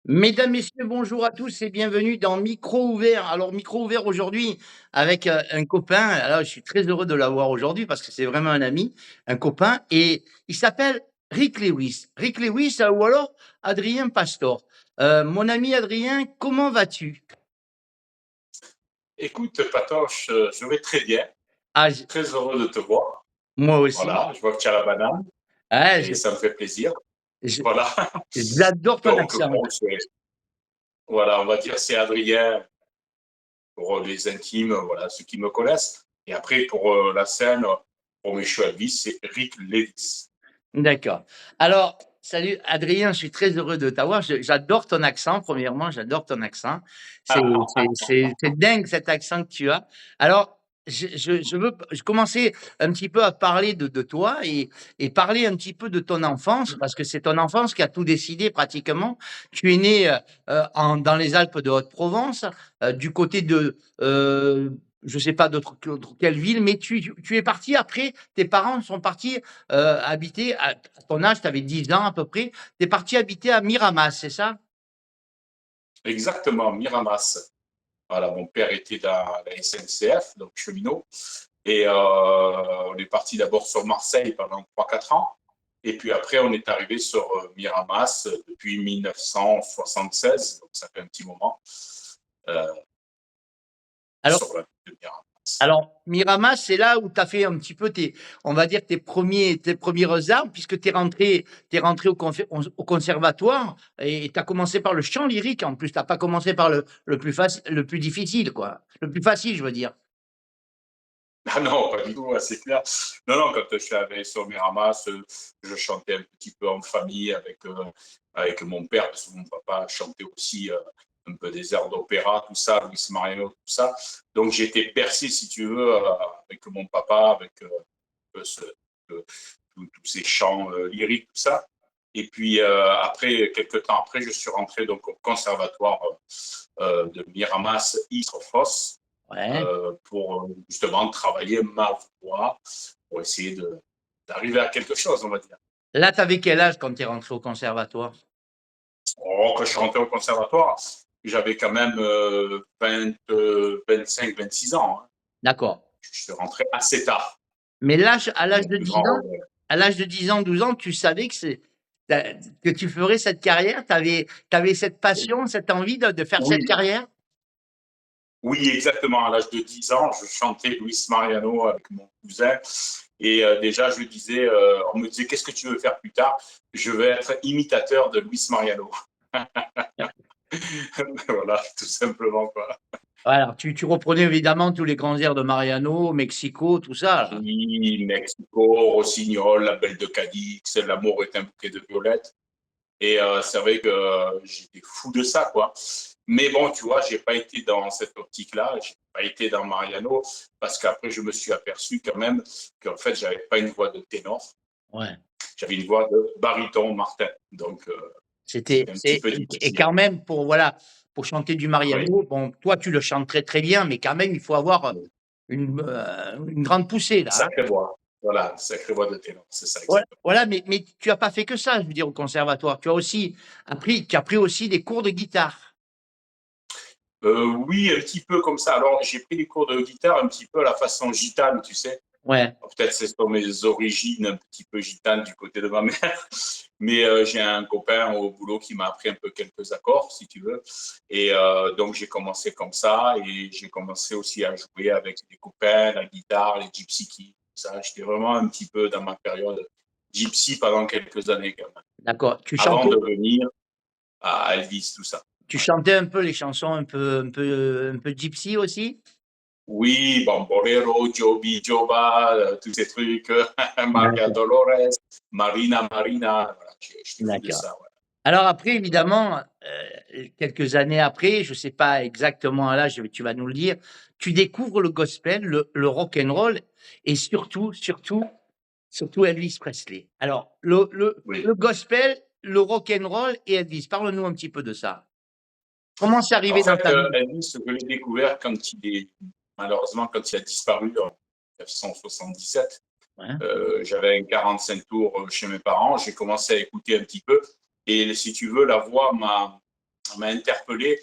Mesdames, messieurs, bonjour à tous et bienvenue dans Micro ouvert. Alors, micro ouvert aujourd'hui avec un copain. Alors, je suis très heureux de l'avoir aujourd'hui parce que c'est vraiment un ami, un copain, et il s'appelle Rick Lewis. Rick Lewis ou alors Adrien Pastor. Mon ami Adrien, comment vas-tu? Écoute, Patoche, je vais très bien. Ah, Très heureux de te voir. moi aussi. Voilà, je vois que tu as la banane Ah, et ça me fait plaisir. je- Voilà. j'adore ton Donc, accent. bon, voilà, on va dire c'est Adrien pour les intimes, voilà, ceux qui me connaissent. Et après, pour la scène, pour mes cheveux Elvis, c'est Rick Lewis. D'accord. Alors, salut Adrien, je suis très heureux de t'avoir. J'adore ton accent, premièrement, j'adore ton accent. C'est dingue cet accent que tu as. Alors, je veux commencer un petit peu à parler de toi et parler un petit peu de ton enfance, parce que c'est ton enfance qui a tout décidé pratiquement. Tu es né dans les Alpes de Haute-Provence, du côté de, je sais pas d'autre quelle ville, mais tu es parti après, tes parents sont partis habiter, à ton âge, tu avais 10 ans à peu près, tu es parti habiter à Miramas, c'est ça? Exactement, Miramas. Voilà, mon père était dans la SNCF, donc cheminot. Et on est parti d'abord sur Marseille pendant 3 4 ans. Et puis après, on est arrivé sur Miramas depuis 1976. Donc ça fait un petit moment euh, Alors, sur la ville de Miramas. Miramas, c'est là où tu as fait un petit peu on va dire tes premières armes, puisque t'es rentré au conservatoire et tu as commencé par le chant lyrique en plus. Tu pas commencé par le plus difficile, quoi. Le plus facile, je veux dire. Ah non, pas du tout, c'est clair. Non, non, quand je suis arrivé sur Miramas, je chantais un petit peu en famille avec mon père, parce que mon papa chantait aussi un peu des airs d'opéra, tout ça, Luis Mariano, tout ça. Donc j'étais bercé, si tu veux, avec mon papa, avec ce, tous ces chants lyriques, tout ça. Et puis après, quelques temps après, je suis rentré donc au conservatoire de Miramas Isofos Ouais. pour justement travailler ma voix, pour essayer d'arriver à quelque chose, on va dire. Là, tu avais quel âge quand tu es rentré au conservatoire? Oh, quand je suis rentré au conservatoire, j'avais quand même 25, 26 ans. Hein. D'accord. Je suis rentré assez tard. Mais à l'âge Mon de plus 10 grand ans, à l'âge de 10 ans, 12 ans, tu savais que tu ferais cette carrière? Tu avais cette passion, cette envie de faire cette oui, carrière? oui, exactement. À l'âge de 10 ans, je chantais Luis Mariano avec mon cousin. Et déjà, je disais, on me disait, qu'est-ce que tu veux faire plus tard? Je veux être imitateur de Luis Mariano. Voilà, tout simplement, quoi. Alors, tu reprenais évidemment tous les grands airs de Mariano, Mexico, tout ça, là. Oui, Mexico, Rossignol, La Belle de Cadix, L'amour est un bouquet de violettes. Et c'est vrai que j'étais fou de ça, quoi. Mais bon, tu vois, j'ai pas été dans cette optique-là, j'ai pas été dans Mariano, parce qu'après, je me suis aperçu quand même qu'en fait, j'avais pas une voix de ténor, Ouais. j'avais une voix de baryton Martin. Donc, c'était un petit peu Et difficile. quand même, pour chanter du Oui, Mariano, bon, toi, tu le chantes très, très bien, mais quand même, il faut avoir une grande poussée, là, hein. sacrée voix. Voilà, sacrée voix de ténor, c'est ça Ouais, exactement. voilà, mais tu as pas fait que ça, je veux dire, au conservatoire. Tu as pris aussi des cours de guitare. Oui, un petit peu comme ça. Alors, j'ai pris des cours de guitare un petit peu à la façon gitane, tu sais. Ouais. Peut-être c'est sur mes origines un petit peu gitanes du côté de ma mère, mais j'ai un copain au boulot qui m'a appris un peu quelques accords, si tu veux. Et donc j'ai commencé comme ça, et j'ai commencé aussi à jouer avec des copains, la guitare, les gypsy kings, ça. J'étais vraiment un petit peu dans ma période gypsy pendant quelques années quand même, D'accord. avant de venir à Elvis, tout ça. Tu chantais un peu les chansons un peu gypsy aussi? Oui, Bambolero, Joby, Joba, tous ces trucs, Maria D'accord. Dolores, Marina, Marina, voilà, j'étais fou de D'accord. ça. Ouais. Alors après, évidemment, quelques années après, je sais pas exactement à l'âge, mais tu vas nous le dire, tu découvres le gospel, le rock and roll et surtout Elvis Presley. Alors Oui, le gospel, le rock'n'roll et Elvis? Parle-nous un petit peu de ça. Comment c'est En arrivé dans fait, ta vie? Elvis, je l'ai découvert malheureusement, quand il a disparu en 1977. Ouais, J'avais un 45 tours chez mes parents. J'ai commencé à écouter un petit peu. Et si tu veux, la voix m'a interpellé.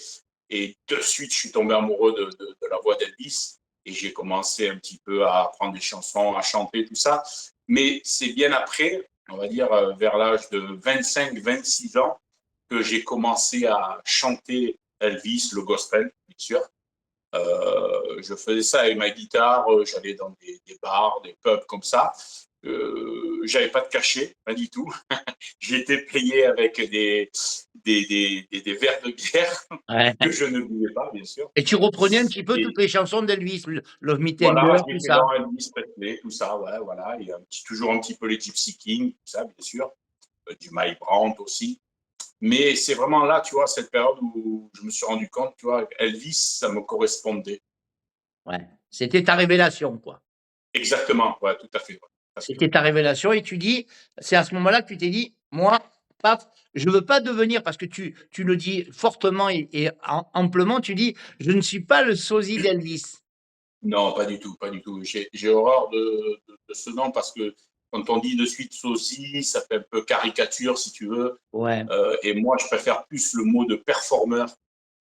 Et de suite, je suis tombé amoureux de la voix d'Elvis. Et j'ai commencé un petit peu à apprendre des chansons, à chanter, tout ça. Mais c'est bien après, on va dire vers l'âge de 25-26 ans, que j'ai commencé à chanter Elvis, le gospel, bien sûr. Je faisais ça avec ma guitare, j'allais dans des bars, des pubs comme ça. J'avais pas de cachet, pas du tout. J'étais payé avec des verres de bière ouais. que je ne buvais pas, bien sûr. Et tu reprenais un petit peu toutes Et les chansons d'Elvis, Love Me voilà, Tender, tout j'étais ça? dans Elvis Presley, tout ça, ouais, voilà. Et toujours un petit peu les Gypsy Kings, tout ça, bien sûr. Du Mike Brandt aussi. Mais c'est vraiment là, tu vois, cette période où je me suis rendu compte, tu vois, Elvis, ça me correspondait. Ouais. C'était ta révélation, quoi. Exactement, ouais, tout à fait. Ouais, tout à fait. C'était ta révélation et tu dis c'est à ce moment-là que tu t'es dit: «Moi, paf, je veux pas devenir» parce que tu le dis fortement et amplement, tu dis: «Je ne suis pas le sosie d'Elvis». Non, pas du tout, pas du tout. J'ai horreur de ce nom parce que quand on dit de suite sosie, ça fait un peu caricature, si tu veux. Ouais, Et moi, je préfère plus le mot de performeur.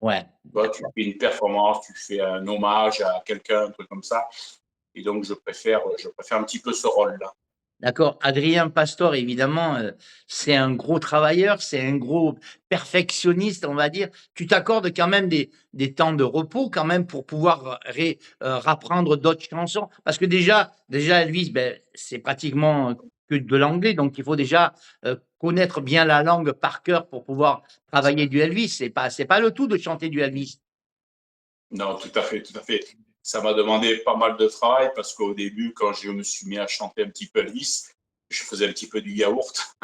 ouais, Tu vois, tu d'accord. fais une performance, tu fais un hommage à quelqu'un, un truc comme ça. Et donc, je préfère un petit peu ce rôle-là. D'accord. Adrien Pastor, évidemment, c'est un gros travailleur, c'est un gros perfectionniste, on va dire. Tu t'accordes quand même des temps de repos quand même pour pouvoir rapprendre d'autres chansons? Parce que déjà Elvis, beh, c'est pratiquement que de l'anglais, donc il faut déjà, connaître bien la langue par cœur pour pouvoir travailler du Elvis. C'est pas le tout de chanter du Elvis. Non, tout à fait, tout à fait. Ça m'a demandé pas mal de travail parce qu'au début, quand je me suis mis à chanter un petit peu Elvis, je faisais un petit peu du yaourt.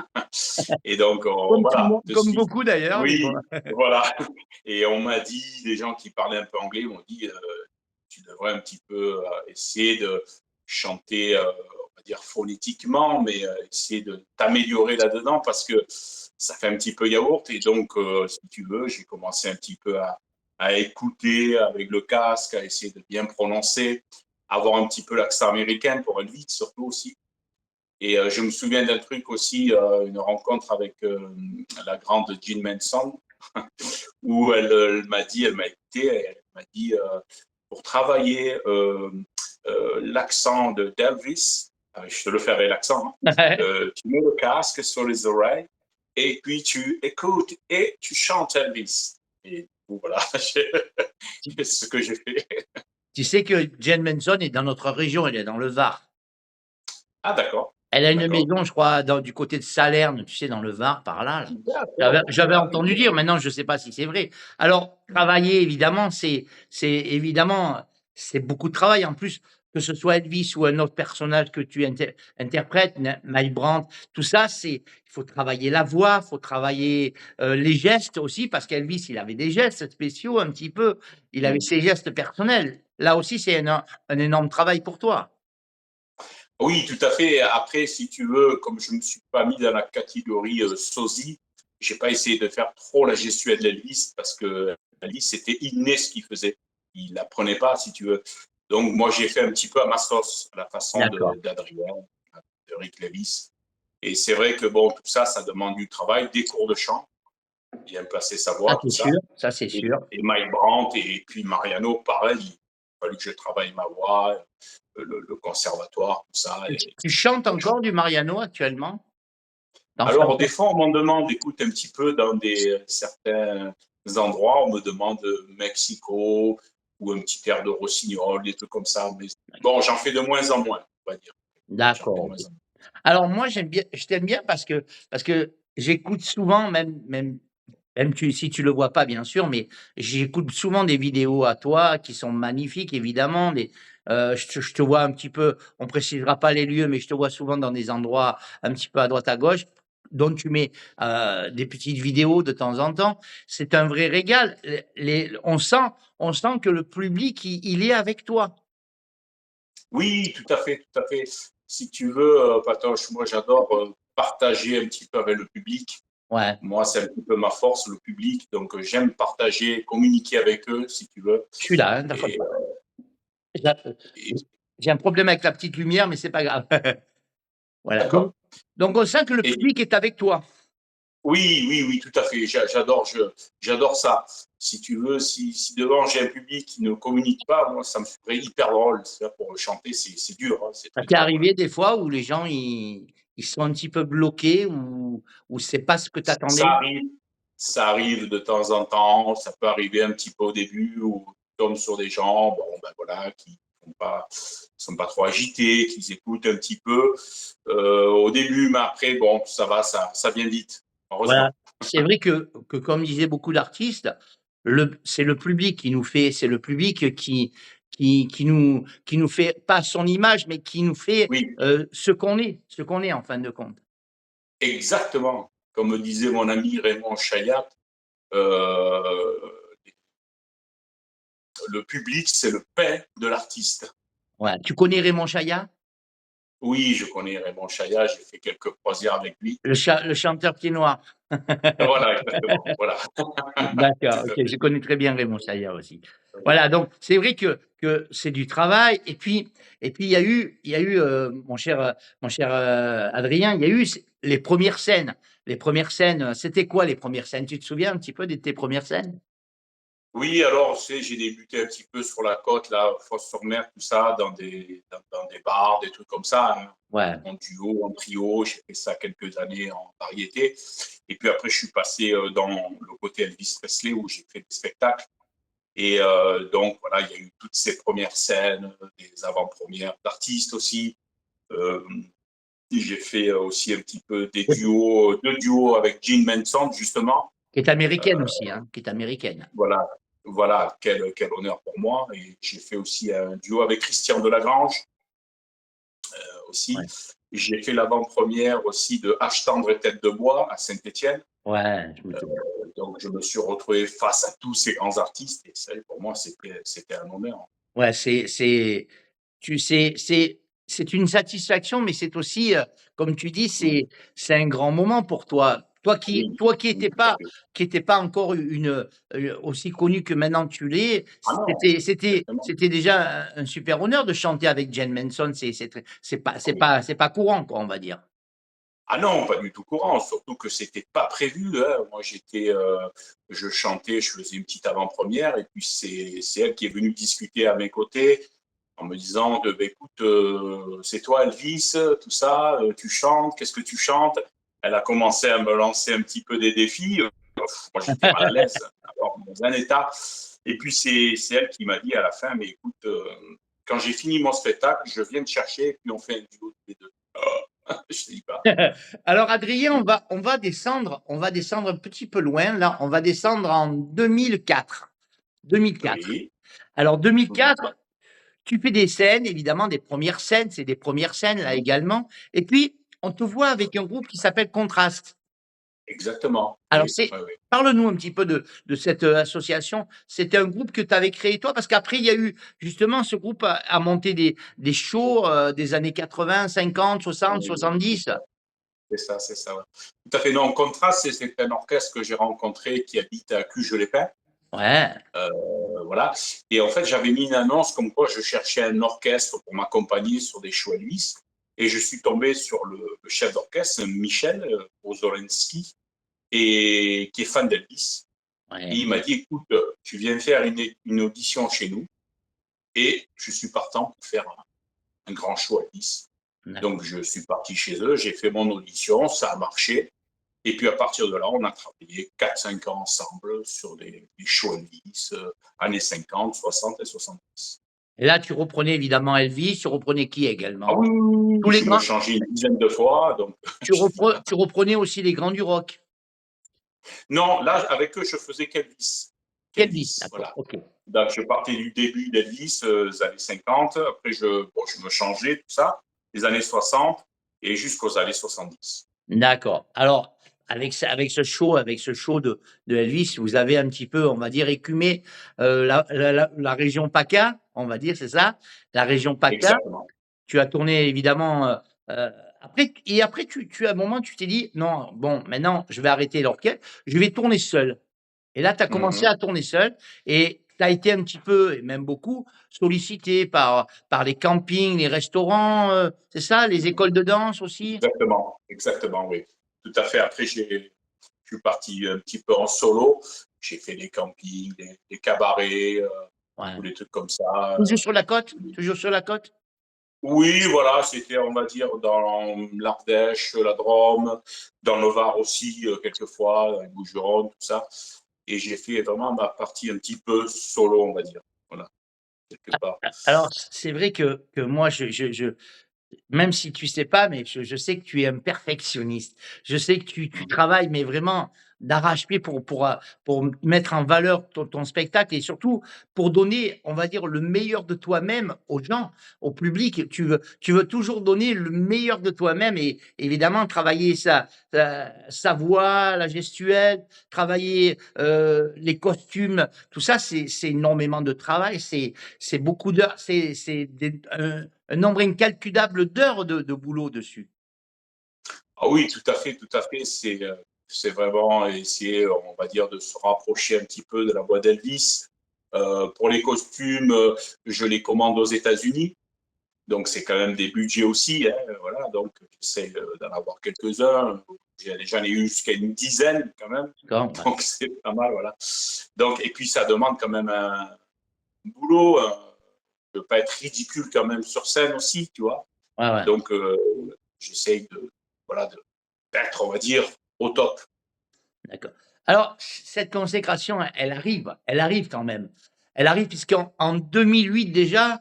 Et donc, Comme tout le voilà, monde, de comme suite. beaucoup d'ailleurs, mais bon. Oui, voilà. Et on m'a dit, des gens qui parlaient un peu anglais m'ont dit, tu devrais un petit peu essayer de chanter, on va dire phonétiquement, mais essayer de t'améliorer là-dedans parce que ça fait un petit peu yaourt. Et donc, si tu veux, j'ai commencé un petit peu à écouter avec le casque, à essayer de bien prononcer, avoir un petit peu l'accent américain pour Elvis surtout aussi. Et je me souviens d'un truc aussi, une rencontre avec la grande Jean Manson, où elle m'a écouté, elle m'a dit, pour travailler l'accent d'Elvis, je te le fais avec l'accent, hein, tu mets le casque sur les oreilles et puis tu écoutes et tu chantes Elvis. Et voilà, c'est ce que j'ai fait. Tu sais que Jane Manson est dans notre région, elle est dans le Var. Ah d'accord, Elle a une d'accord, maison, je crois, du côté de Salerne, tu sais, dans le Var, par là, là. d'accord. J'avais Ah oui, entendu dire, maintenant je ne sais pas si c'est vrai. Alors, travailler évidemment, c'est évidemment, c'est beaucoup de travail. En plus, que ce soit Elvis ou un autre personnage que tu interprètes, Mike Brandt, tout ça, il faut travailler la voix, il faut travailler, les gestes aussi, parce qu'Elvis, il avait des gestes spéciaux un petit peu. Il avait oui. ses gestes personnels. Là aussi, c'est un énorme travail pour toi. Oui, tout à fait. Après, si tu veux, comme je ne me suis pas mis dans la catégorie sosie, j'ai pas essayé de faire trop la gestuelle d'Elvis parce que Elvis, c'était inné ce qu'il faisait. Il l'apprenait pas, si tu veux. Donc, moi, j'ai fait un petit peu à ma sauce, à la façon D'accord. d'Adrien, de Rick Lewis. Et c'est vrai que, bon, tout ça, ça demande du travail, des cours de chant, bien placer sa Ça, voix, tout c'est sûr, ça. ça, c'est sûr. Et Mike Brandt et puis Mariano, pareil, il a fallu que je travaille ma voix, le conservatoire, tout ça. Tu chantes encore du Mariano actuellement? Dans Alors, des certains fois, on m'en demande, écoute, un petit peu dans certains endroits, on me demande Mexico ou un petit air de Rossignol, des trucs comme ça. Mais bon, j'en fais de moins en moins, on va dire. J'en fais d'accord, de OK. moins en moins. Alors moi, j'aime bien je t'aime bien parce que j'écoute souvent même si tu le vois pas bien sûr, mais j'écoute souvent des vidéos à toi qui sont magnifiques évidemment, je te vois un petit peu, on précisera pas les lieux, mais je te vois souvent dans des endroits un petit peu à droite à gauche, dont tu mets, des petites vidéos de temps en temps. C'est un vrai régal. On sent que le public, il est avec toi. Oui, tout à fait, tout à fait. Si tu veux, Patoche, moi, j'adore partager un petit peu avec le public. Ouais, Moi, c'est un petit peu ma force, le public. Donc, j'aime partager, communiquer avec eux, si tu veux. je suis là, hein, d'accord. Et, J'ai et- j'ai un problème avec la petite lumière, mais c'est pas grave. Voilà, d'accord. donc on sent que le Et public est avec toi. oui, oui, oui, tout à fait. J'adore ça. Si tu veux, si devant j'ai un public qui ne communique pas, moi, ça me ferait hyper drôle. C'est-à-dire, pour chanter, c'est dur, hein, c'est Ça très t'est dur. arrivé des fois où les gens ils sont un petit peu bloqués ou c'est pas ce que tu Ça attendais? arrive, ça arrive de temps en temps. Ça peut arriver un petit peu au début où tu tombes sur des gens, bon, ben voilà, qui sont pas trop agités, qui écoutent un petit peu au début, mais après, bon, ça va, ça vient vite, Voilà, heureusement. c'est vrai que comme disaient beaucoup d'artistes, c'est le public qui nous fait c'est le public qui nous fait pas son image, mais qui nous fait, Oui, ce qu'on est en fin de compte. exactement. Comme me disait mon ami Raymond Chayat, euh, le public, c'est le pain de l'artiste. Ouais, tu connais Raymond Chaya? Oui, je connais Raymond Chayat, j'ai fait quelques croisières avec lui. Le chanteur pied noir? Voilà, exactement. Voilà. D'accord, Tout à OK, je fait. connais très bien Raymond Chaya aussi. Oui. Voilà, donc c'est vrai que c'est du travail et puis il y a eu, mon cher, Adrien, il y a eu les premières scènes. Les premières scènes, c'était quoi les premières scènes? Tu te souviens un petit peu de tes premières scènes? Oui, alors, tu sais, j'ai débuté un petit peu sur la côte, là, Fos-sur-Mer, tout ça, dans des bars, des trucs comme ça, hein, Ouais, en duo, en trio. J'ai fait ça quelques années en variété. Et puis après, je suis passé dans le côté Elvis Presley où j'ai fait des spectacles. Et donc, voilà, il y a eu toutes ces premières scènes, des avant-premières d'artistes aussi. Euh, j'ai fait aussi un petit peu des duos, deux duos avec Gene Manson, justement. qui est américaine aussi, hein, qui est américaine. Voilà, voilà, quel honneur pour moi. Et j'ai fait aussi un duo avec Christian Delagrange aussi. Ouais, J'ai fait l'avant-première aussi de H tendre et tête de bois à Saint-Étienne. ouais, je me souviens. Donc je me suis retrouvé face à tous ces grands artistes et ça, pour moi, c'était un honneur. Ouais, tu sais, c'est une satisfaction, mais c'est aussi, comme tu dis, Mm. c'est un grand moment pour toi. Oui, Toi oui, tout à fait. qui était pas encore aussi connu que maintenant tu l'es, Ah non, exactement. c'était déjà un super honneur de chanter avec Jen Manson. Oui. C'est pas courant, quoi, on va dire. Ah non, pas du tout courant, surtout que c'était pas prévu, hein. Moi, je chantais, je faisais une petite avant-première, et puis c'est elle qui est venue discuter à mes côtés en me disant bah, écoute, c'est toi Elvis, tout ça, tu chantes, qu'est-ce que tu chantes? Elle a commencé à me lancer un petit peu des défis. Moi, j'étais mal à l'aise, alors, dans un état. Et puis, c'est elle qui m'a dit à la fin, mais écoute, quand j'ai fini mon spectacle, je viens te chercher, et puis on fait un duo tous les deux. Je te dis pas. Alors Adrien, on va descendre un petit peu loin. Là, on va descendre en 2004. 2004. Oui. Alors Mhm. 2004, tu fais des scènes, évidemment, des premières scènes, c'est des premières scènes là Mhm. également. Et puis, on te voit avec un groupe qui s'appelle Contraste. Exactement. Alors Oui, oui, oui. parle-nous un petit peu de cette association. C'était un groupe que tu avais créé toi, parce qu'après il y a eu justement ce groupe a monté des shows des années 80, 50, 60, Oui, 70. c'est ça, c'est ça. Ouais. Tout à fait. Non, Contraste, c'est un orchestre que j'ai rencontré qui habite à Cuges-les-Pins. Ouais, Voilà. Et en fait, j'avais mis une annonce comme quoi je cherchais un orchestre pour m'accompagner sur des shows Elvis. Et je suis tombé sur le chef d'orchestre, Michel Ozorensky, et qui est fan d'Elvis. Et ouais, il m'a dit, écoute, tu viens faire une audition chez nous. Et je suis partant pour faire un grand show Elvis. d'accord. Donc, je suis parti chez eux, j'ai fait mon audition, ça a marché. Et puis, à partir de là, on a travaillé 4-5 ans ensemble sur des shows Elvis, années 50, 60 et 70. Et là, tu reprenais évidemment Elvis, tu reprenais qui Ah également? oui, oui, Tous oui, les je me grands changeais une dizaine de fois. Donc, je dis pas. tu reprenais aussi les grands du rock? Non, là, avec eux, je faisais qu'Elvis. Elvis, Qu'Elvis, d'accord, voilà. OK. Donc, je partais du début d'Elvis, les années 50. Après, je me changeais, tout ça, les années 60 et jusqu'aux années 70. D'accord. Alors, avec ce show de Elvis, vous avez un petit peu, on va dire, écumé, la région PACA, on va dire, c'est ça? La région PACA. Exactement. Tu as tourné évidemment, après à un moment, tu t'es dit: «Non, bon, maintenant, je vais arrêter l'orchestre, je vais tourner seul». Et là, tu as commencé Mhm. à tourner seul et tu as été un petit peu et même beaucoup sollicité par les campings, les restaurants, c'est ça? Les écoles de danse aussi? Exactement, exactement, oui. Tout à fait. Après, je suis parti un petit peu en solo. J'ai fait des campings, des cabarets, Ouais. ou des trucs comme ça. Toujours sur la côte? Toujours sur la côte? Oui, voilà, c'était, on va dire, dans l'Ardèche, la Drôme, dans le Var aussi, quelquefois, dans les Bouches-du-Rhône, tout ça. Et j'ai fait vraiment ma partie un petit peu solo, on va dire. Voilà, quelque part. Alors c'est vrai que moi je même si tu sais pas, mais je sais que tu es un perfectionniste. Je sais que tu Mhm. travailles, mais vraiment d'arrache-pied pour mettre en valeur ton spectacle et surtout pour donner, on va dire, le meilleur de toi-même aux gens, au public. Tu veux toujours donner le meilleur de toi-même et évidemment travailler sa voix, la gestuelle, travailler, les costumes, tout ça, c'est énormément de travail, c'est beaucoup d'heures, c'est des un nombre incalculable d'heures de boulot dessus. Ah oui, tout à fait, tout à fait. C'est vraiment essayer, on va dire, de se rapprocher un petit peu de la voix d'Elvis. Pour les costumes, je les commande aux États-Unis. Donc, c'est quand même des budgets aussi, hein, voilà. Donc, j'essaie d'en avoir quelques-uns. J'en ai eu jusqu'à une dizaine quand même. D'accord, ouais. Donc, c'est pas mal, voilà. Donc, et puis, ça demande quand même un boulot. De ne pas être ridicule quand même sur scène aussi, tu vois. Ouais, ouais, Donc, j'essaye voilà, d'être, on va dire, au top. d'accord. Alors, cette consécration, elle arrive quand même. Elle arrive puisqu'en 2008 déjà,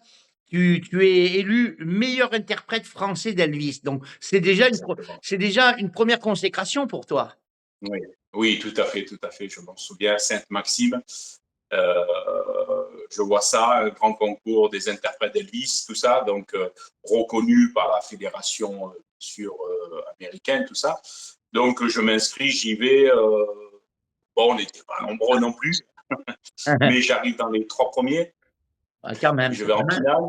tu es élu meilleur interprète français d'Elvis. Donc Exactement. c'est déjà une première consécration pour toi. Oui. Oui, tout à fait, tout à fait. Je m'en souviens, Sainte-Maxime. Euh, je vois ça, un grand concours des interprètes d'Elvis, tout ça, donc reconnu par la fédération américaine, tout ça. Donc je m'inscris, j'y vais. Bon, on n'était pas nombreux non plus, mais j'arrive dans les trois premiers. Ouais, quand même, Je c'est vais pas en mal. finale.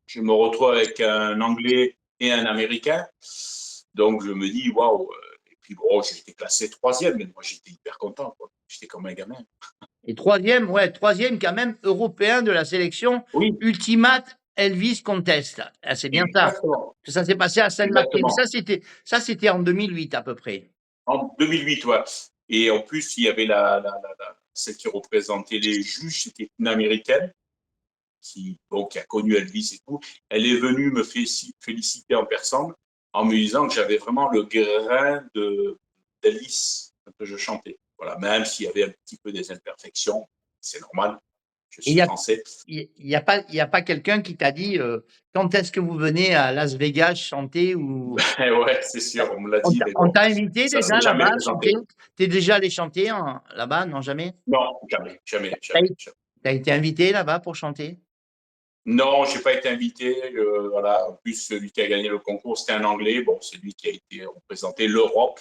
Je me retrouve avec un Anglais et un Américain. Donc je me dis, waouh. Et puis bon, j'ai été classé troisième, mais moi j'étais hyper content, quoi. J'étais comme un gamin. Et troisième, ouais, troisième quand même européen de la sélection Oui, Ultimate Elvis Contest. Ah, c'est bien ça. exactement. Que ça s'est passé à Saint-Maxime. Exactement. Ça c'était en 2008 à peu près. En 2008, ouais. Et en plus, il y avait celle qui représentait les juges, c'était une américaine bon, qui a connu Elvis et tout. Elle est venue me féliciter en personne en me disant que j'avais vraiment le grain d'Elvis quand je chantais. Voilà, même s'il y avait un petit peu des imperfections, c'est normal, je Et il suis y a français. il y a pas quelqu'un qui t'a dit, «Quand est-ce que vous venez à Las Vegas chanter?» ou Ouais, c'est sûr, on me l'a dit, mais on bon, t'a invité ça déjà s'est jamais là-bas à chanter? présenté. Tu es déjà allé chanter là-bas? Non, jamais? Non, jamais, jamais, Tu jamais, jamais. as été invité là-bas pour chanter? Non, j'ai pas été invité. Voilà. En plus, celui qui a gagné le concours, c'était un Anglais. Bon, c'est lui qui a été représenté l'Europe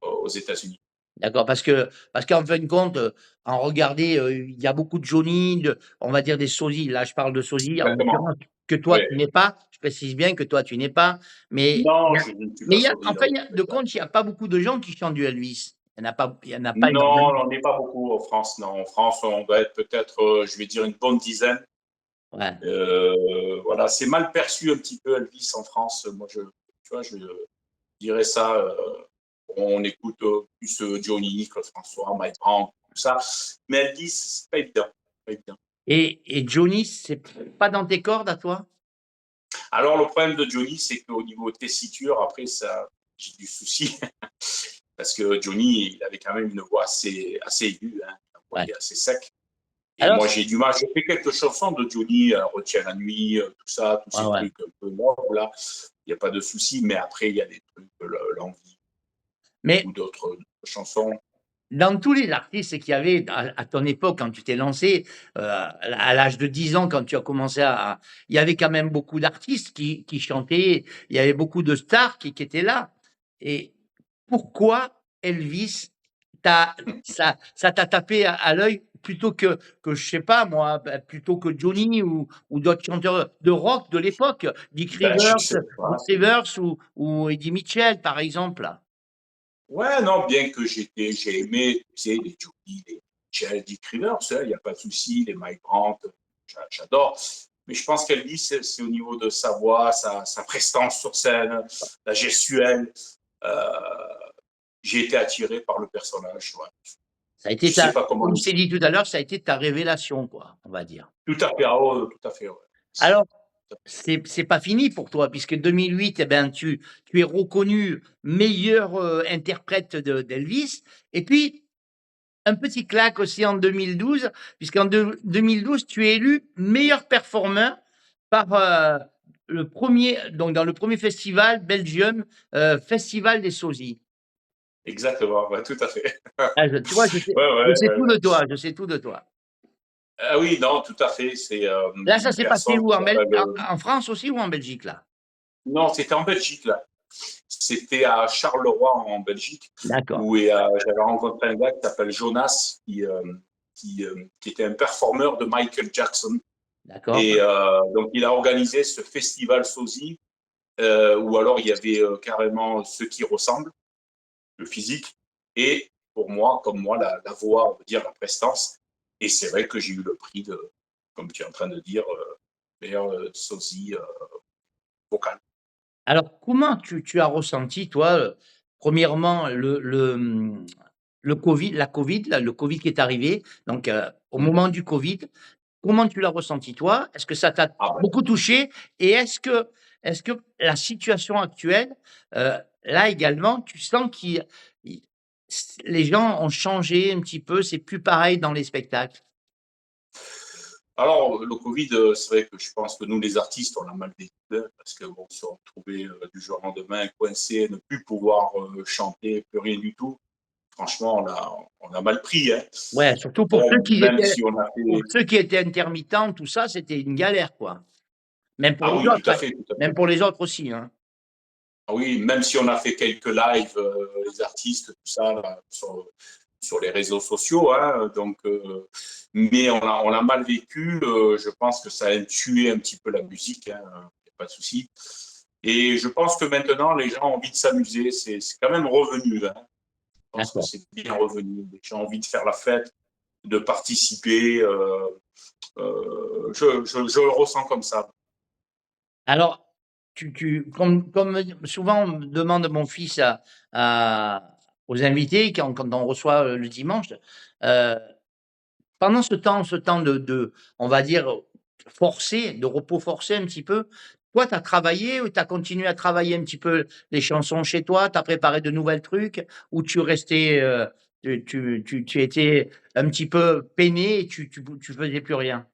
aux États-Unis. D'accord, parce qu'en fin de compte, en regarder, il y a beaucoup de Johnny, on va dire des sosies. Là, je parle de sosies, en Exactement. l'occurrence, que toi Ouais. tu n'es pas. Je précise bien que toi tu n'es pas, mais Non, il y a je ne suis mais pas il y a sorti, enfin, non. il y a de compte, il y a pas beaucoup de gens qui chantent du Elvis. Il y en a pas Non, énormément. on n'en est pas beaucoup en France. Non, en France, on doit être peut-être, je vais dire, une bonne dizaine. Ouais. Voilà, c'est mal perçu un petit peu Elvis en France. Moi, tu vois, je dirais ça. On écoute plus Johnny, Claude François, Mike Brown, tout ça. Mais Elvis, c'est pas évident. Pas évident. Et Johnny, c'est pas dans tes cordes à toi? Alors, le problème de Johnny, c'est qu'au niveau tessiture, après, ça, j'ai du souci. Parce que Johnny, il avait quand même une voix assez aiguë, hein, une voix Ouais. qui est assez sec. Et Alors moi, j'ai du mal. J'ai fait quelques chansons de Johnny, Retiens la nuit, tout ça, tous ouais, ces ouais. trucs un peu morts, là. Il n'y a pas de souci. Mais après, il y a des trucs, l'envie ou Mais d'autres chansons. dans tous les artistes qu'il y avait à ton époque, quand tu t'es lancé, à l'âge de 10 ans, quand tu as commencé il y avait quand même beaucoup d'artistes qui chantaient, il y avait beaucoup de stars qui étaient là et pourquoi Elvis ça t'a tapé à l'œil plutôt que je sais pas moi, plutôt que Johnny ou d'autres chanteurs de rock de l'époque, Ben, je sais pas. Dick Rivers ou Eddie Mitchell, par exemple? Ouais, non, bien que j'ai aimé, tu sais, les Johnny, les Michel, Dick Rivers, il n'y a pas de souci, les Mike Brandt, j'adore. Mais je pense qu'Elvis, c'est au niveau de sa voix, sa prestance sur scène, la gestuelle. Euh, j'ai été attiré par le personnage. Ouais. Ça a été Je sais ta pas comment Comme le... je t'ai dit tout à l'heure, ça a été ta révélation, quoi, on va dire. Tout à fait, ah ouais, tout à fait. Ouais. Alors, c'est pas fini pour toi puisque 2008, eh ben, tu es reconnu meilleur, interprète d'Elvis et puis un petit claque aussi en 2012 puisqu'en 2012, tu es élu meilleur performeur par, le premier donc dans le premier festival Belgium, Festival des Sosies. Exactement, ouais, tout à fait. Ah tu vois, Ouais, je ouais, sais ouais, tout ouais. de toi, je sais tout de toi. Ah oui, non, tout à fait. C'est Là, ça une s'est passé personne où? qui s'appelle... En France aussi ou en Belgique, là? Non, c'était en Belgique, là. C'était à Charleroi, en Belgique, D'accord, où j'avais rencontré un gars qui s'appelle Jonas, qui était un performeur de Michael Jackson. d'accord. Et donc, il a organisé ce festival sosie, où alors il y avait carrément ceux qui ressemblent, le physique, et pour moi, comme moi, la voix, on veut dire la prestance. Et c'est vrai que j'ai eu le prix de, comme tu es en train de dire, meilleur sosie vocal. Alors, comment tu as ressenti, toi, premièrement, le Covid, la Covid, là, le Covid qui est arrivé, donc au moment du Covid, comment tu l'as ressenti, toi? Est-ce que ça t'a Ah ben, beaucoup touché? Et est-ce que la situation actuelle, là également, tu sens il les gens ont changé un petit peu, c'est plus pareil dans les spectacles? alors, le Covid, c'est vrai que je pense que nous, les artistes, on l'a mal vécu, hein, parce que bon, se retrouver du jour au lendemain coincé, ne plus pouvoir chanter, plus rien du tout, franchement, on a mal pris. Hein. Ouais, surtout Bon, même si on a pour fait... ceux qui étaient intermittents, tout ça, c'était une galère, quoi. Même pour Ah les oui, autres, tout à hein, fait, tout à même fait. pour les autres aussi, hein. Ah oui, même si on a fait quelques lives, les artistes, tout ça, là, sur les réseaux sociaux, hein, donc, mais on l'a mal vécu. Je pense que ça a tué un petit peu la musique, hein, y a pas de souci. Et je pense que maintenant, les gens ont envie de s'amuser. C'est quand même revenu. Hein. Je pense que D'accord. c'est bien revenu. Les gens ont envie de faire la fête, de participer. Je le ressens comme ça. Alors, comme souvent on me demande mon fils à aux invités quand on reçoit, le dimanche, heu, pendant ce temps de on va dire, forcé, de repos forcé un petit peu, toi tu as travaillé ou tu as continué à travailler un petit peu les chansons chez toi? Tu as préparé de nouvelles trucs? Ou tu restais, tu étais un petit peu peiné et tu faisais plus rien?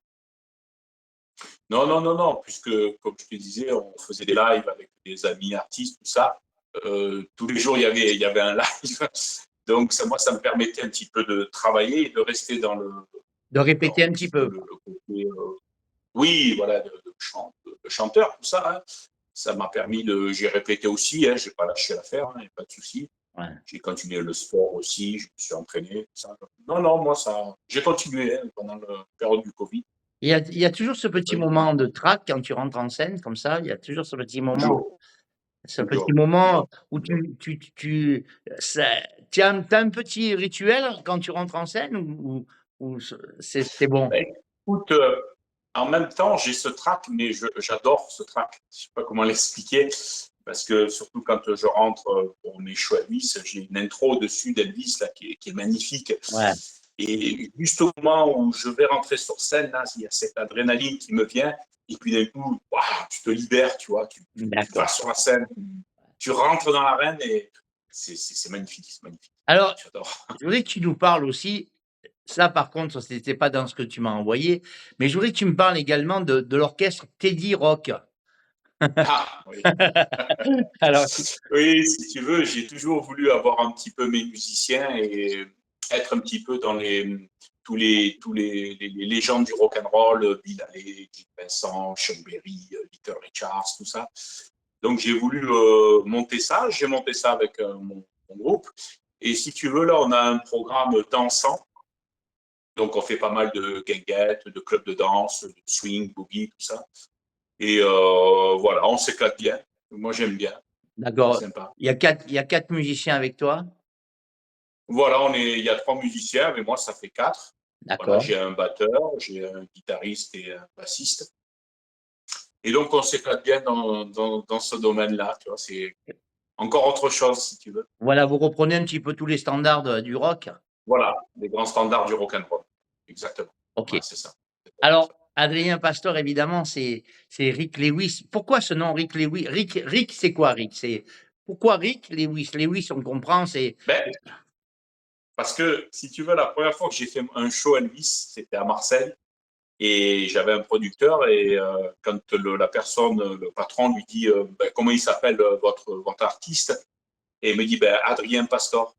Non, non, non, non, puisque, comme je te disais, on faisait des lives avec des amis artistes, tout ça. Tous les jours, il y avait un live. Donc, moi, ça me permettait un petit peu de travailler et de rester De dans répéter un un petit petit peu peu? le côté, oui, voilà, de chanteur, tout ça. Hein. Ça m'a permis de. J'ai répété aussi, hein, j'ai pas lâché l'affaire, il n'y a pas de souci. Ouais. J'ai continué le sport aussi, je me suis entraîné, tout ça. Non, non, moi, ça. J'ai continué hein, pendant la période du Covid. Il y a toujours ce petit Oui, moment de trac quand tu rentres en scène comme ça, il y a toujours toujours, ce petit toujours, moment toujours, où toujours. ça tu as un petit rituel quand tu rentres en scène ou c'est bon? Ben, écoute, en même temps, j'ai ce track, mais j'adore ce track. Je sais pas comment l'expliquer, parce que surtout quand je rentre pour mes shows Elvis, j'ai une intro dessus d'Elvis là qui est magnifique. Ouais, Et juste au moment où je vais rentrer sur scène, là, il y a cette adrénaline qui me vient, et puis d'un coup, waouh, tu te libères, tu vois, tu vas d'accord. sur la scène, tu rentres dans l'arène et c'est magnifique, c'est magnifique. Alors, J'adore. je voudrais que tu nous parles aussi, ça par contre, c'était pas dans ce que tu m'as envoyé, mais je voudrais que tu me parles également de l'orchestre Teddy Rock. Ah, oui. Alors Oui, si tu veux, j'ai toujours voulu avoir un petit peu mes musiciens et être un petit peu dans les légendes du rock and roll, Bill Haley, Jim Vincent, Chuck Berry, Little Richards, tout ça. Donc j'ai voulu monter ça. J'ai monté ça avec mon groupe. Et si tu veux, là, on a un programme dansant Donc, on fait pas mal de guinguettes, de clubs de danse, de swing, boogie, tout ça. Et voilà, on s'éclate bien. Moi, j'aime bien. C'est D'accord. sympa. Il y a 4 musiciens avec toi? Voilà, il y a 3 musiciens, mais moi, ça fait 4. Voilà, D'accord. j'ai un batteur, j'ai un guitariste et un bassiste. Et donc, on s'éclate bien dans ce domaine-là. Tu vois, c'est encore autre chose, si tu veux. Voilà, vous reprenez un petit peu tous les standards du rock? Voilà, les grands standards du rock and roll. Exactement. OK. Voilà, c'est ça. Alors, Adrien Pastor, évidemment, c'est Rick Lewis. Pourquoi ce nom Rick Lewis? Rick, c'est quoi Rick? C'est pourquoi Rick Lewis? Lewis, on comprend, c'est Ben, parce que, si tu veux, la première fois que j'ai fait un show Elvis, c'était à Marseille. Et j'avais un producteur et quand la personne, le patron lui dit ben, comment il s'appelle votre artiste, et il me dit ben, Adrien Pastor.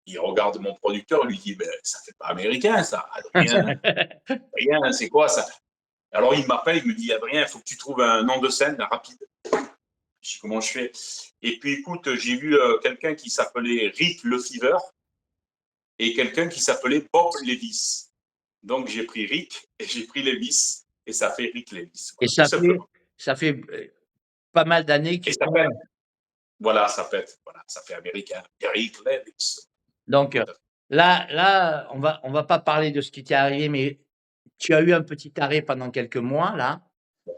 Il regarde mon producteur et lui dit ben, ça fait pas américain ça, Adrien, c'est quoi ça? Alors il m'appelle, il me dit Adrien, il faut que tu trouves un nom de scène rapide. Je dis comment je fais? Et puis écoute, j'ai vu quelqu'un qui s'appelait Rick Lefever et quelqu'un qui s'appelait Bob Levis. Donc j'ai pris Rick et j'ai pris Levis et ça fait Rick Levis, et voilà, tout simplement. ça fait pas mal d'années Et qu'ils ça font. fait, voilà, ça fait américain. Rick Levis. Donc Tout à fait. là, on va pas parler de ce qui t'est arrivé, mais tu as eu un petit arrêt pendant quelques mois là.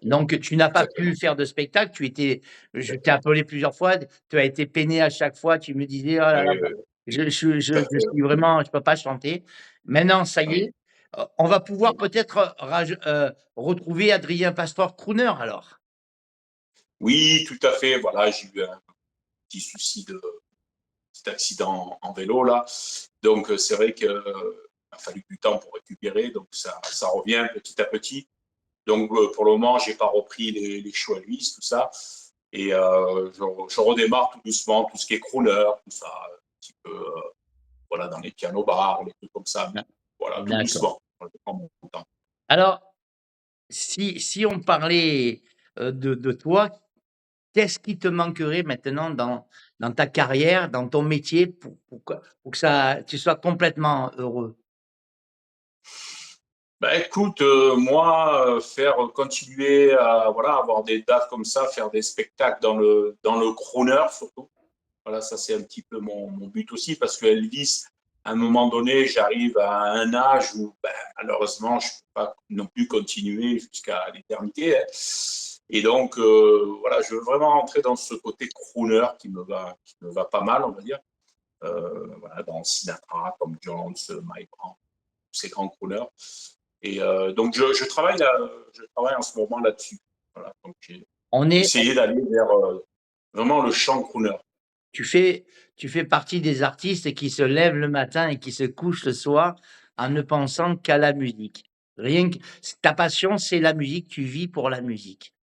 Donc tu n'as pas pu Exactement. faire de spectacle. Je t'ai Exactement. appelé plusieurs fois. Tu as été peiné à chaque fois. Tu me disais: «Oh là là, Oui, tout à je fait. suis vraiment, je peux pas chanter». Maintenant, ça y Oui. est, on va pouvoir peut-être retrouver Adrien Pastor crooner alors. Oui, tout à fait. Voilà, j'ai eu un petit souci petit accident en vélo là. Donc c'est vrai qu'il a fallu du temps pour récupérer. Donc ça revient petit à petit. Donc pour le moment, j'ai pas repris les shows à lui, tout ça. Et je redémarre tout doucement, tout ce qui est crooner, tout ça, un petit peu voilà, dans les pianos bars, les trucs comme ça. Mais voilà, tout D'accord. doucement. Je prends mon temps. Alors, si on parlait, de toi, qu'est-ce qui te manquerait maintenant dans ta carrière, dans ton métier pour que ça tu sois complètement heureux? Bah écoute, moi, faire continuer à voilà, avoir des dates comme ça, faire des spectacles dans le crooner surtout. Voilà, ça c'est un petit peu mon but aussi parce que Elvis, à un moment donné, j'arrive à un âge où ben, malheureusement, je ne peux pas non plus continuer jusqu'à l'éternité, hein. Et donc, voilà, je veux vraiment rentrer dans ce côté crooner qui me va pas mal, on va dire. Voilà, dans Sinatra, Tom Jones, Mike Brown, tous ces grands crooners. Et donc, je travaille en ce moment là-dessus. Voilà, donc j'ai On est essayé d'aller vers vraiment le chant crooner. tu fais tu fais partie des artistes qui se lèvent le matin et qui se couchent le soir en ne pensant qu'à la musique. Rien que ta passion, c'est la musique, tu vis pour la musique.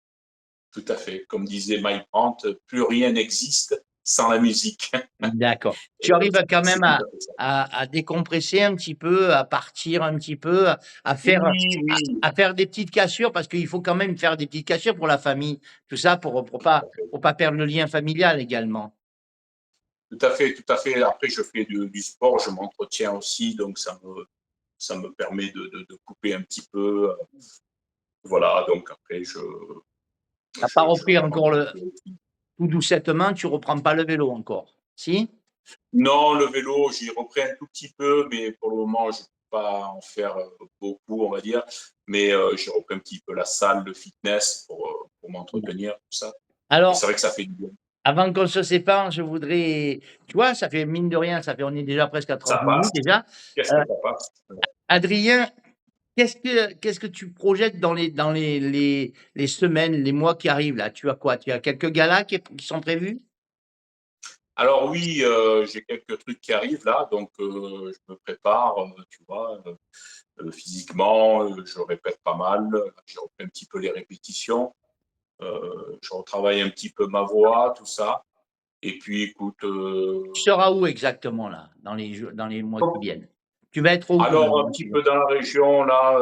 Tout à fait. Comme disait Mike Brandt, plus rien n'existe sans la musique. D'accord. Tu Et arrives quand c'est même tout à fait ça. à décompresser un petit peu, à partir un petit peu, à faire Oui, oui, à faire des petites cassures parce qu'il faut quand même faire des petites cassures pour la famille, tout ça pour pas perdre le lien familial également. tout à fait, tout à fait. Après, je fais du sport, je m'entretiens aussi, donc ça me permet de couper un petit peu. Voilà, donc après, Tu as je, pas je repris reprends un encore petit le peu. tout doucettement, tu reprends pas le vélo encore? Si? Non, le vélo, j'y reprends un tout petit peu, mais pour le moment, je ne peux pas en faire beaucoup, on va dire. Mais j'ai repris un petit peu la salle, le fitness pour m'entretenir, tout ça. Et c'est Alors, vrai que ça fait du bien. avant qu'on se sépare, je voudrais tu vois, ça fait mine de rien, ça fait on est déjà presque à Ça 30 passe. minutes déjà. Qu'est-ce Heu, que ça passe? Adrien, qu'est-ce que tu projettes dans les semaines, les mois qui arrivent là? Tu as quoi? Tu as quelques galas qui sont prévus? Alors oui, j'ai quelques trucs qui arrivent là, donc je me prépare, tu vois, physiquement, je répète pas mal. J'ai repris un petit peu les répétitions. Je retravaille un petit peu ma voix, tout ça. Et puis écoute, Tu seras où exactement là, dans les mois qui viennent? Tu vas être où dans les alors un mois petit qui viennent? peu dans la région là,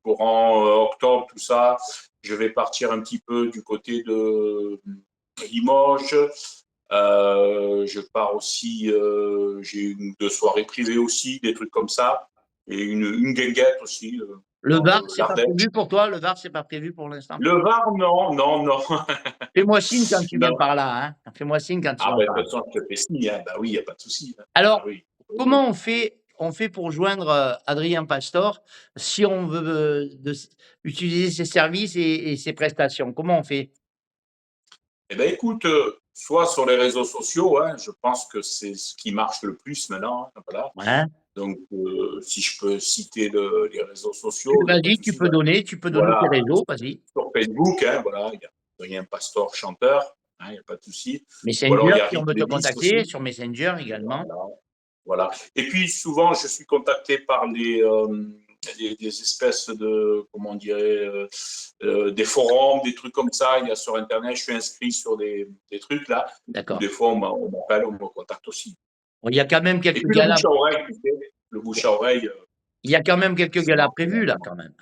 courant octobre, tout ça. Je vais partir un petit peu du côté de Limoges. Je pars aussi, j'ai une ou deux soirées privées aussi, des trucs comme ça. et une guinguette aussi Le dans Var, c'est pas l'Ardèche. prévu pour toi? Le Var, c'est pas prévu pour l'instant? Le Var, non, non, non. Fais-moi signe quand tu viens Non. par là, hein. Fais-moi signe quand tu Ah viens ben, de par là. toute façon, je te fais signe, hein. Bah oui, il n'y a pas de souci, hein. Ah Alors, oui. Oui, oui. comment on fait pour joindre, Adrien Pastor si on veut, utiliser ses services et ses prestations? Comment on fait? Eh ben, écoute, soit sur les réseaux sociaux, hein, je pense que c'est ce qui marche le plus maintenant, hein, voilà. Ouais. Donc, si je peux citer les réseaux Tu sociaux, il n'y a pas de vas-y, souci. Voilà, tu peux donner tes voilà, réseaux, vas-y. sur Facebook, hein, voilà, il y a Adrien Pastor, chanteur, hein, il n'y a pas de souci. Ou alors, Messenger, il y a si on Rick veut te Lewis contacter, aussi. sur Messenger également. Voilà, voilà. Et puis, souvent, je suis contacté par des espèces de, comment on dirait, des forums, des trucs comme ça. Il y a sur Internet, je suis inscrit sur des trucs là, où D'accord. des fois, on m'appelle, on me contacte aussi. Bon, il y a quand même Et quelques puis, le galas bouche à oreille, tu sais, le bouche à oreille, il y a quand même quelques ça galas marche prévus là, énormément. quand même.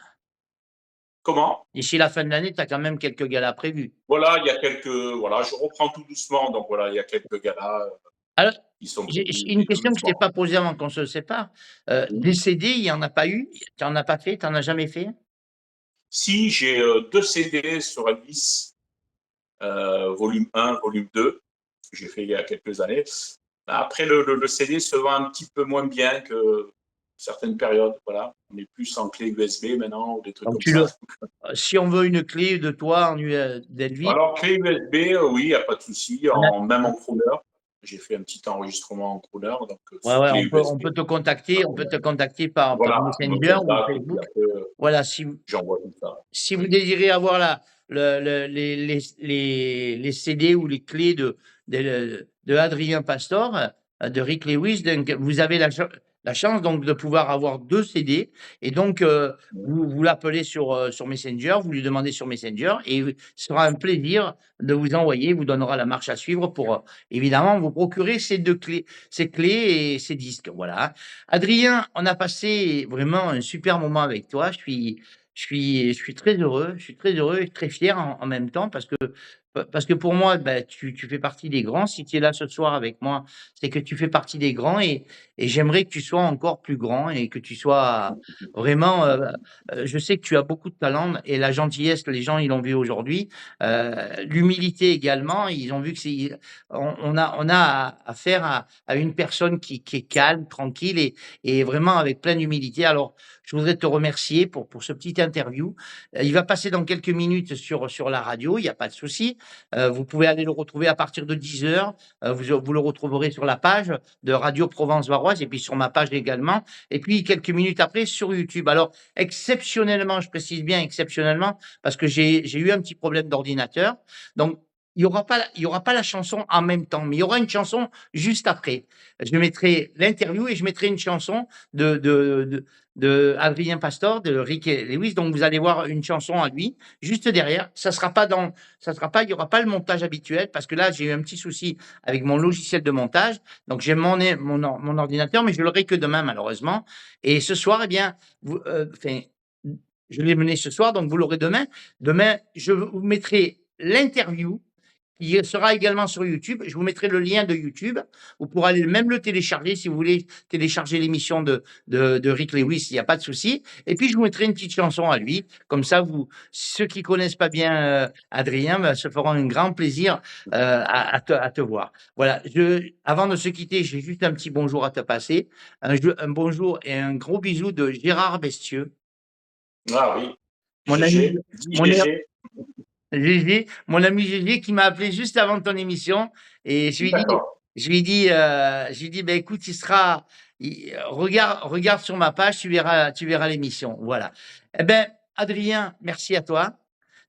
Comment? D'ici la fin de l'année, tu as quand même quelques galas prévus. Voilà, il y a quelques. Voilà, je reprends tout doucement. Donc, voilà, il y a quelques galas Alors, qui sont j'ai prévus, une mais tout question que je t'ai doucement. pas posée avant qu'on se sépare. Oui. Des CD, il y en a pas eu? Tu en as pas fait? Tu en as jamais fait? Si j'ai 2 CD sur Elvis, volume 1, volume 2, que j'ai fait il y a quelques années. Après, le CD se vend un petit peu moins bien que certaines périodes. Voilà. On est plus en clé USB maintenant ou des trucs Donc comme tu ça. le si on veut une clé de toi en d'Elvis, Alors, clé USB, oui, il n'y a pas de souci, on a même en crooner. J'ai fait un petit enregistrement en crooner, donc ouais, sous ouais, clé on USB. peut te Pas contacter de on peut problème. te contacter par Voilà, on me Messenger ou contacte et puis Facebook. après, Voilà, j'envoie tout ça. si vous désirez avoir les CD ou les clés de Adrien Pastor, de Rick Lewis, donc vous avez la chance donc de pouvoir avoir 2 CD et donc vous l'appelez sur Messenger, vous lui demandez sur Messenger et ce sera un plaisir de vous envoyer, il vous donnera la marche à suivre pour, évidemment vous procurer ces clés et ces disques, voilà. Adrien, on a passé vraiment un super moment avec toi. Je suis très heureux et très fier en même temps parce que pour moi, bah, tu fais partie des grands. Si tu es là ce soir avec moi, c'est que tu fais partie des grands et j'aimerais que tu sois encore plus grand et que tu sois vraiment, je sais que tu as beaucoup de talent et la gentillesse, les gens, ils l'ont vu aujourd'hui. L'humilité également, ils ont vu que on a affaire à une personne qui est calme, tranquille et vraiment avec pleine d'humilité. Alors, je voudrais te remercier pour ce petit interview. Il va passer dans quelques minutes sur la radio, il n'y a pas de souci. Vous pouvez aller le retrouver à partir de 10h. Vous le retrouverez sur la page de Radio Provence Varoise et puis sur ma page également. Et puis quelques minutes après sur YouTube. Alors, exceptionnellement, je précise bien exceptionnellement, parce que j'ai eu un petit problème d'ordinateur. Donc, il y aura pas la chanson en même temps, mais il y aura une chanson juste après. Je mettrai l'interview et je mettrai une chanson de Adrien Pastor, de Rick Lewis. Donc, vous allez voir une chanson à lui, juste derrière. Il y aura pas le montage habituel parce que là, j'ai eu un petit souci avec mon logiciel de montage. Donc, j'ai mon ordinateur, mais je l'aurai que demain, malheureusement. Et ce soir, eh bien, je l'ai mené ce soir, donc vous l'aurez demain. Demain, je vous mettrai l'interview il sera également sur YouTube. Je vous mettrai le lien de YouTube. Vous pourrez aller même le télécharger si vous voulez télécharger l'émission de Rick Lewis, il n'y a pas de souci. Et puis, je vous mettrai une petite chanson à lui. Comme ça, ceux qui connaissent pas bien Adrien ben, se feront un grand plaisir à te voir. Voilà. Avant de se quitter, j'ai juste un petit bonjour à te passer. Un bonjour et un gros bisou de Gérard Bestieux, Ah oui, mon ami, GG, dis mon, GG. Gégé, mon ami Gégé qui m'a appelé juste avant ton émission et D'accord. je lui ai dit, bah, écoute, regarde sur ma page, tu verras l'émission. Voilà. Eh ben, Adrien, merci à toi.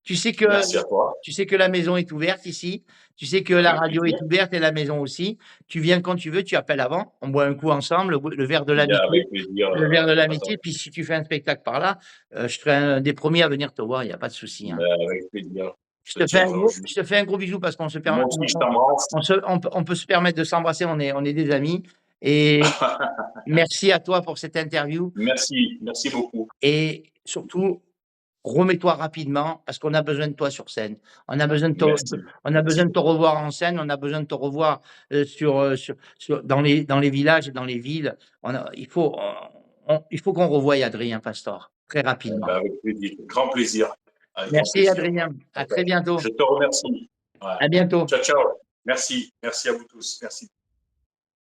Tu sais que, Merci à toi. tu sais que la maison est ouverte ici. Tu sais que la Avec radio plaisir. est ouverte et la maison aussi. Tu viens quand tu veux, tu appelles avant. On boit un coup ensemble, le verre de Bien, l'amitié. avec plaisir. Le verre de Attends, l'amitié. Puis si tu fais un spectacle par là, je serai un des premiers à venir te voir. Il n'y a pas de souci, hein. avec plaisir. Je Je te te fais un tiendrai au gros jus. je te fais un gros bisou parce qu'on se permet Moi aussi, je t'embrasse. on peut se permettre de s'embrasser, on est des amis et merci à toi pour cette interview Merci, merci beaucoup. et surtout, remets-toi rapidement parce qu'on a besoin de toi sur scène. On a besoin de te Merci, on a merci besoin de te beaucoup. revoir en scène, on a besoin de te revoir, sur dans les villages et dans les villes. On a il faut il faut qu'on revoie Adrien Pastor très rapidement. Ben, avec plaisir. Grand plaisir. Avec grand Merci plaisir. Adrien, à très bientôt. Je te remercie. Ouais. À bientôt. Ciao, ciao. Merci. Merci à vous tous. Merci.